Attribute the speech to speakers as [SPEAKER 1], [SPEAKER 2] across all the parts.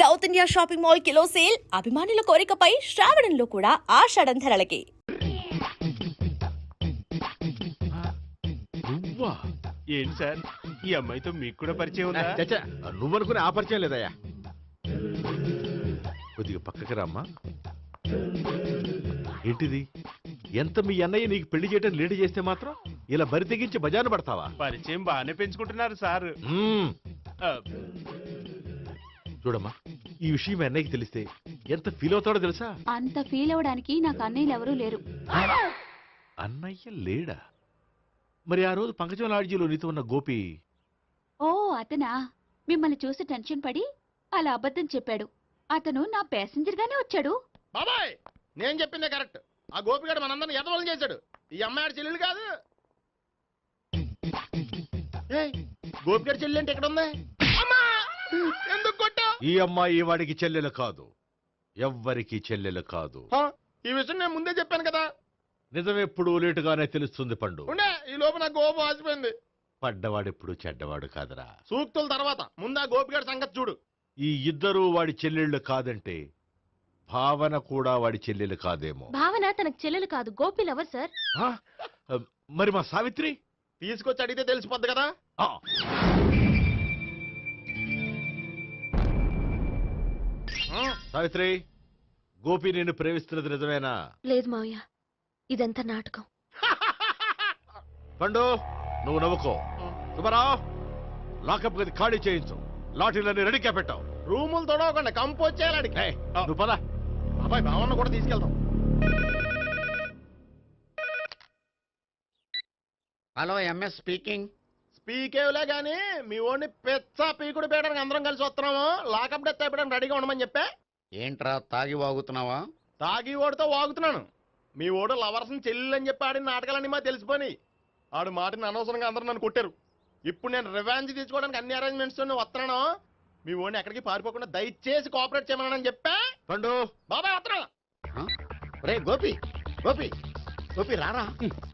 [SPEAKER 1] South India shopping mall kilo sale అభిమానుల కోరికపై శ్రావణంలో కూడా ఆషాఢం ధరలకి.
[SPEAKER 2] నువ్వా? ఏంటి సార్, ఈ అమ్మాయితో మీకు కూడా పరిచయం ఉందా?
[SPEAKER 3] చచ్చా, నువ్వనుకునే ఆ పరిచయం లేదయ్యా. కొద్దిగా పక్కకి రామ్మా. ఏంటిది? ఎంత మీ అన్నయ్య నీకు పెళ్లి చేయడం లేట్ చేస్తే మాత్రం ఇలా బరి తెగించి బజారు పడతావా?
[SPEAKER 2] పరిచయం బాగానే పెంచుకుంటున్నారు సార్.
[SPEAKER 3] చూడమ్మా, ఈ విషయం మీ అన్నయ్యకి తెలిస్తే ఎంత ఫీల్ అవుతాడో తెలుసా?
[SPEAKER 4] అంత ఫీల్ అవడానికి నాకు అన్నయ్యలు ఎవరూ లేరు.
[SPEAKER 3] అన్నయ్య లేడా? మరి ఆ రోజు పంకజం లాడ్జీలో నీతో ఉన్న గోపి?
[SPEAKER 4] ఓ అతనా? మిమ్మల్ని చూసి టెన్షన్ పడి అలా అబద్ధం చెప్పాడు. అతను నా ప్యాసింజర్ గానే వచ్చాడు.
[SPEAKER 5] బాబాయ్, నేను చెప్పిందే కరెక్ట్. ఆ గోపిగాడు మనందరిని ఎదవలం చేశాడు. ఈ అమ్మాయి చెల్లెలు కాదు. గోపిగాడి చెల్లి అంటే ఎక్కడ ఉంది? ఎందుకు కొట్టా?
[SPEAKER 3] ఈ అమ్మాయి వాడికి చెల్లెలు కాదు, ఎవ్వరికి చెల్లెలు కాదు.
[SPEAKER 5] ఈ విషయం నేను ముందే చెప్పాను కదా.
[SPEAKER 3] నిజమెప్పుడు లేటుగానే తెలుస్తుంది పండు.
[SPEAKER 5] ఉండే, ఈ లోపు నాకు గోపం ఆసిపోయింది.
[SPEAKER 3] పడ్డవాడెప్పుడు చెడ్డవాడు కాదురా.
[SPEAKER 5] సూక్తుల తర్వాత ముందు ఆ గోపిగాడి సంగతి చూడు.
[SPEAKER 3] ఈ ఇద్దరూ వాడి చెల్లెళ్ళు కాదంటే భావన కూడా వాడి చెల్లెలు కాదేమో.
[SPEAKER 4] భావన తనకు చెల్లెలు కాదు, గోపి లవర్ సార్.
[SPEAKER 3] ఆ? మరి మా సావిత్రి?
[SPEAKER 5] తీసుకొచ్చి అడిగితే తెలిసిపోద్ది కదా.
[SPEAKER 3] ఆ. సావిత్రి, గోపి నిన్ను ప్రేమిస్తున్నది నిజమేనా?
[SPEAKER 4] లేదు మావయ్య, ఇదంతా నాటకం.
[SPEAKER 3] పండు, నువ్వు నవ్వుకో. సుబ్బారావు, లాకప్ గది ఖాళీ చేయించు. లాఠీలన్నీ రెడీగా పెట్టావు.
[SPEAKER 5] రూములు తొడవకుండా కంపోజ్ చేయాలి.
[SPEAKER 3] నువ్వు పద.
[SPEAKER 5] అబ్బాయి, భావన కూడా తీసుకెళ్తాం.
[SPEAKER 6] Hello, MS speaking.
[SPEAKER 5] స్పీకేవ్లే గానీ మీ ఓడిని పెచ్చ పీకుడు పేయడానికి అందరం కలిసి వస్తున్నాము. లాకప్ డెత్ అయిపోయడానికి రెడీగా ఉండమని చెప్పా.
[SPEAKER 6] ఏంట్రా తాగి వాగుతున్నావా?
[SPEAKER 5] తాగి ఓడితో వాగుతున్నాను. మీ ఓడు లవర్స్ ని చెల్లెలు అని చెప్పి ఆడిన నాటకాలన్నీ మా తెలిసిపోయి ఆడు మాటని అనవసరంగా అందరూ నన్ను కొట్టారు. ఇప్పుడు నేను రివెంజ్ తీసుకోవడానికి అన్ని అరేంజ్మెంట్స్ వస్తున్నాను. మీ ఓడిని ఎక్కడికి పారిపోకుండా దయచేసి కోఆపరేట్ చేయమని చెప్పా.
[SPEAKER 3] పండు,
[SPEAKER 5] బాబాయ్ వస్తున్నా.
[SPEAKER 6] రే గోపి, గోపి, గోపి రారా.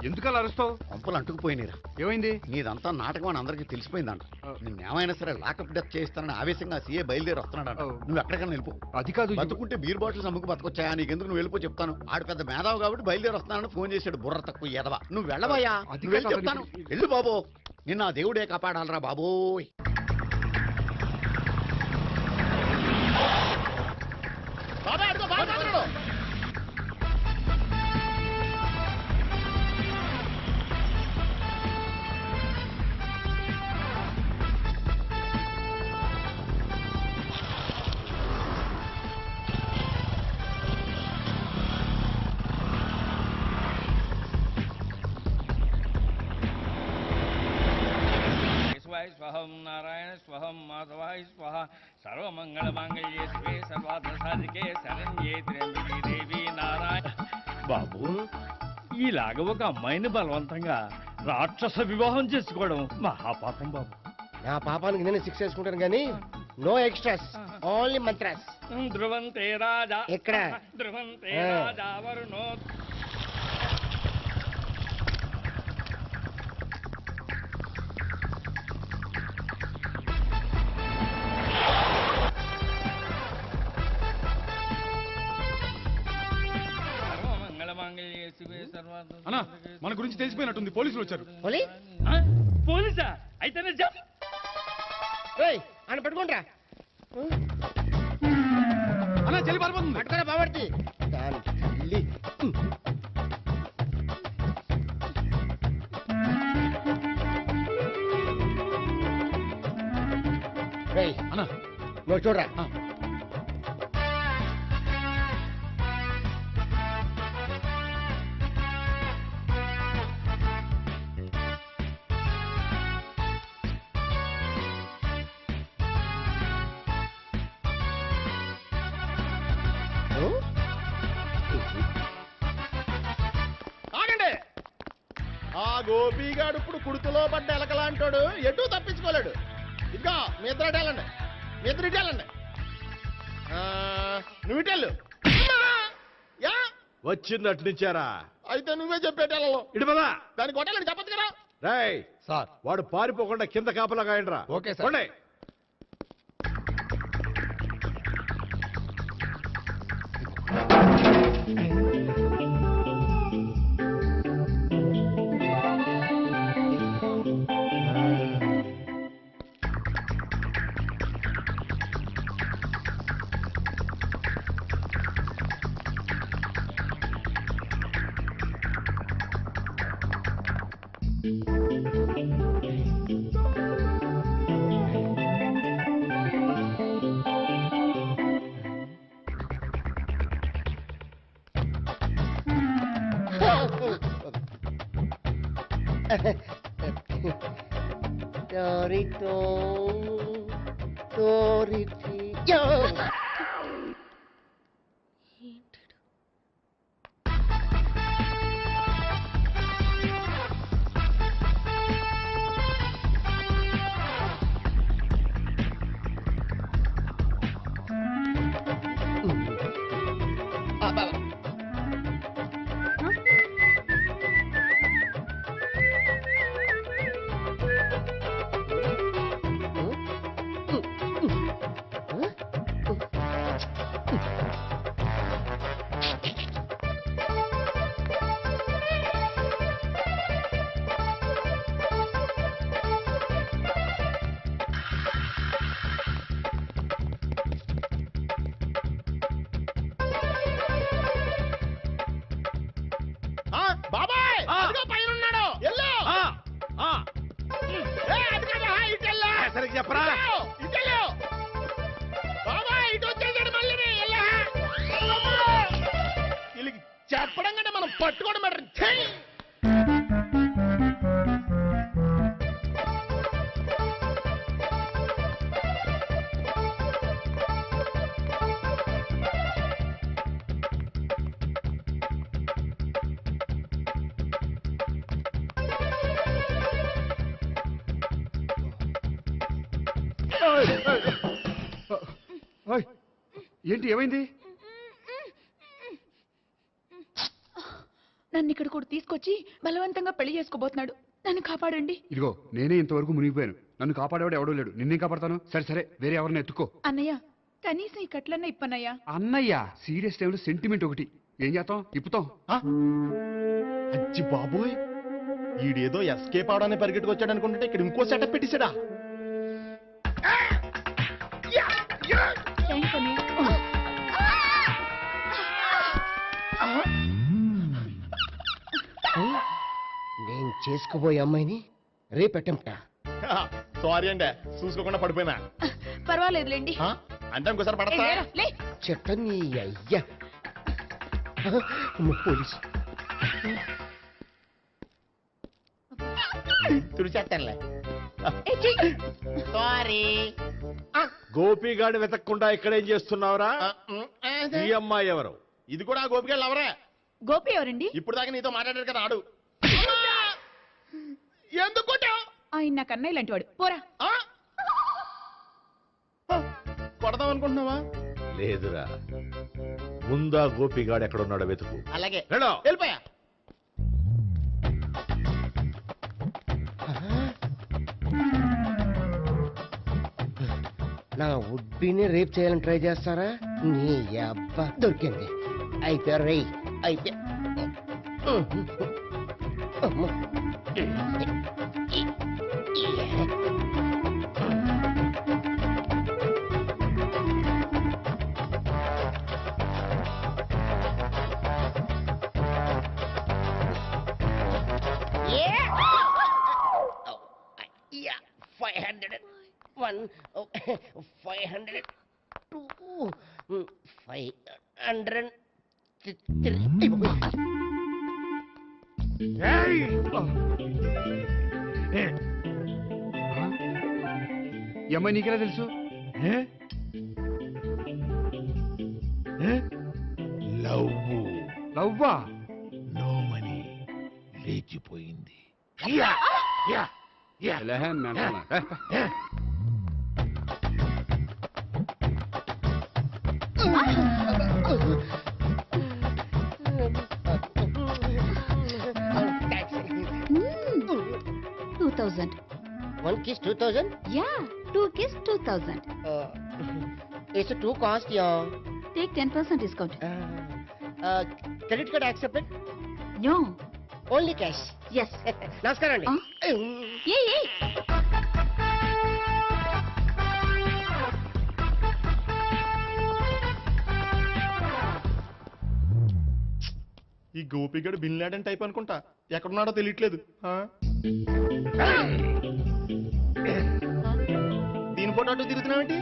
[SPEAKER 2] ఎందుకలా అరుస్తావు?
[SPEAKER 6] పంపులు అంటుకుపోయినరా.
[SPEAKER 2] ఏమైంది?
[SPEAKER 6] నీదంతా నాటకం అని అందరికీ తెలిసిపోయిందంట. నిన్నేమైనా సరే లాకప్ డెత్ చేస్తానని ఆవేశంగా సీఏ బయలుదేరి వస్తున్నాడు. నువ్వు ఎక్కడికైనా వెళ్ళిపో.
[SPEAKER 2] అది కాదు,
[SPEAKER 6] బతుకుంటే బీర్ బాటిల్స్ అమ్ముకు బతకొచ్చాయా? నీకెందుకు? నువ్వు వెళ్ళిపో చెప్తాను. ఆడు పెద్ద మేధావు కాబట్టి బయలుదేరి వస్తున్నానని ఫోన్ చేశాడు. బుర్ర తక్కువ ఎదవా. నువ్వు వెళ్ళవయ్యా, నువ్వు వెళ్ళి చెప్తాను. వెళ్ళు బాబో, నిన్న ఆ దేవుడే కాపాడాలరా బాబోయ్.
[SPEAKER 5] బాబాయ్ అడుగు, బాబాయ్ అడుగు.
[SPEAKER 7] స్వహం నారాయణ స్వహం మాధవాయ స్వహ సర్వమంగళ మాంగళ్యే శివే సర్వార్థ సాధికే శరణ్యే త్ర్యంబకే దేవి నారాయణ. బాబు, ఇలాగ ఒక అమ్మాయిని బలవంతంగా రాక్షస వివాహం చేసుకోవడం మహాపాపం బాబు.
[SPEAKER 5] నా పాపానికి నేను శిక్ష చేసుకుంటాను కానీ నో ఎక్స్ట్రాస్, ఓన్లీ మంత్రాస్.
[SPEAKER 7] ధ్రువంతే రాజా
[SPEAKER 5] ఎక్కడ?
[SPEAKER 7] ధ్రువంతే రాజా వరుణో.
[SPEAKER 2] అన్నా, మన గురించి తెలిసిపోయినట్టుంది. పోలీసులు వచ్చారు.
[SPEAKER 7] పోలీసా? అయితేనే జప్.
[SPEAKER 5] అని పెట్టుకుంటా
[SPEAKER 2] అన్నా, చెల్లి పారిపోతుంది.
[SPEAKER 5] పట్టుకోరా బాబర్తి.
[SPEAKER 2] అన్నా,
[SPEAKER 5] నువ్వు చూడరా. ఆగండి. ఆ గోపిగాడు ఇప్పుడు కుడుతులో పడ్డ ఎలకలాంటాడు, ఎటు తప్పించుకోలేడు. ఇంకా మీ ఇద్దరు ఇటేళ్ళండి, మీ ఇద్దరు ఇటేళ్ళండి. నువ్వు ఇటెళ్ళు.
[SPEAKER 3] వచ్చినట్టు నుంచారా?
[SPEAKER 5] అయితే నువ్వే చెప్పేటెళ్ళలో.
[SPEAKER 3] ఇటు పద.
[SPEAKER 5] దానికి కొట్టాలని చెప్పచ్చు కదా.
[SPEAKER 3] రేయ్ సార్, వాడు పారిపోకుండా కింద కాపలా కాయండిరా.
[SPEAKER 5] Okay sir.
[SPEAKER 8] Torito, Toriti. Yo!
[SPEAKER 5] బాబాయ్ అదిగో పైన ఉన్నాడు ఎల్లో
[SPEAKER 3] సరిగ్గా చెప్పరా
[SPEAKER 5] ఇటెల్లో బాబాయ్ ఇటు వచ్చేసాడు మళ్ళీ వీళ్ళకి చెప్పడం కంటే మనం పట్టుకోవడం బెటర్
[SPEAKER 2] ఏంటి ఏమైంది?
[SPEAKER 9] నన్ను ఇక్కడ కూడా తీసుకొచ్చి బలవంతంగా పెళ్లి చేసుకోబోతున్నాడు. నన్ను కాపాడండి.
[SPEAKER 2] ఇదిగో నేనే ఇంతవరకు మునిగిపోయాను. నన్ను కాపాడేవాడు ఎవడో లేడు. నిన్నేం కాపాడతాను? సరే సరే వేరే ఎవరిని ఎత్తుకో.
[SPEAKER 9] అన్నయ్య కనీసం ఈ కట్లన్నా ఇప్పన్నయ్యా.
[SPEAKER 2] అన్నయ్య సీరియస్ టైంలో సెంటిమెంట్ ఒకటి. ఏం చేస్తాం? ఇప్పుతాం.
[SPEAKER 5] అచ్చి బాబోయ్ ఈడేదో ఎస్కేప్ అవడానికి పరిగెట్టుకు వచ్చాడు అనుకుంటే ఇక్కడ ఇంకో సెటప్ పెట్టేశాడా
[SPEAKER 9] థ్యాంక్స్ అన్నయ్య.
[SPEAKER 8] నేను చేసుకోబోయే అమ్మాయిని రేపెట్టంట.
[SPEAKER 5] సారీ అండి చూసుకోకుండా పడిపోయినా
[SPEAKER 9] పర్వాలేదులేండి.
[SPEAKER 5] అంటే ఇంకోసారి
[SPEAKER 9] ఏ,
[SPEAKER 5] పడతా
[SPEAKER 9] లేరా, లే.
[SPEAKER 8] చెట్ట నీ అయ్యా పోలీసు తుడిచేస్తానులే.
[SPEAKER 9] ఏ, చెయ్యి.
[SPEAKER 8] సారీ.
[SPEAKER 3] గోపిగాడి వెతకకుండా ఇక్కడేం చేస్తున్నావురా? ఈ అమ్మాయి ఎవరు?
[SPEAKER 5] ఇది కూడా ఆ గోపిక ఎవరే?
[SPEAKER 9] గోపి ఎవరండి?
[SPEAKER 5] ఇప్పుడు దాకా నీతో మాట్లాడాడు కదా ఆడు. ఎందుకు కొట్టావ్?
[SPEAKER 9] ఆయన నాకు అన్నయ్య లాంటి వాడు. పోరా.
[SPEAKER 5] కొడదాం అనుకుంటున్నావా?
[SPEAKER 3] లేదురా, ముందా గోపిగాడు ఎక్కడున్నాడో వెతుకు.
[SPEAKER 8] అలాగే
[SPEAKER 3] రెడో
[SPEAKER 8] వెళ్ళిపోయా. నా ఉడ్బీని రేప్ చేయాలని ట్రై చేస్తారా? నీ అబ్బా దొరికింది. అయితే రై అయితే అమ్మో. Yeah, 501, 502, 503.
[SPEAKER 2] ఈ అమ్మాయి నీకెలా తెలుసు? లవ్వా?
[SPEAKER 3] నోమని లేచిపోయింది.
[SPEAKER 8] One kiss 2000?
[SPEAKER 4] Yeah, 2 kiss 2000.
[SPEAKER 8] It's a 2 cost, yeah.
[SPEAKER 4] Take 10% discount.
[SPEAKER 8] Credit card accepted?
[SPEAKER 4] No.
[SPEAKER 8] Only cash.
[SPEAKER 4] Yes.
[SPEAKER 8] నమస్కారం అండి.
[SPEAKER 4] Hey.
[SPEAKER 5] ఈ గోపిగడు బిన్ లాడెన్ టైప్ అనుకుంటా. ఎక్కడున్నాడో తెలియట్లేదు. దీని ఫోటో అటు తిరుగుతున్నావేంటి?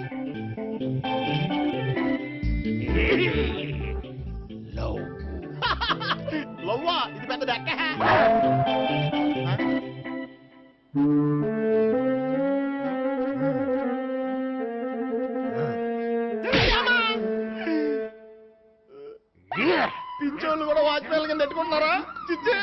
[SPEAKER 5] లవ్వా ఇది పెద్ద పిచ్చోళ్ళు కూడా వాచ్మెన్ కింద పెట్టుకుంటున్నారా చిచ్చే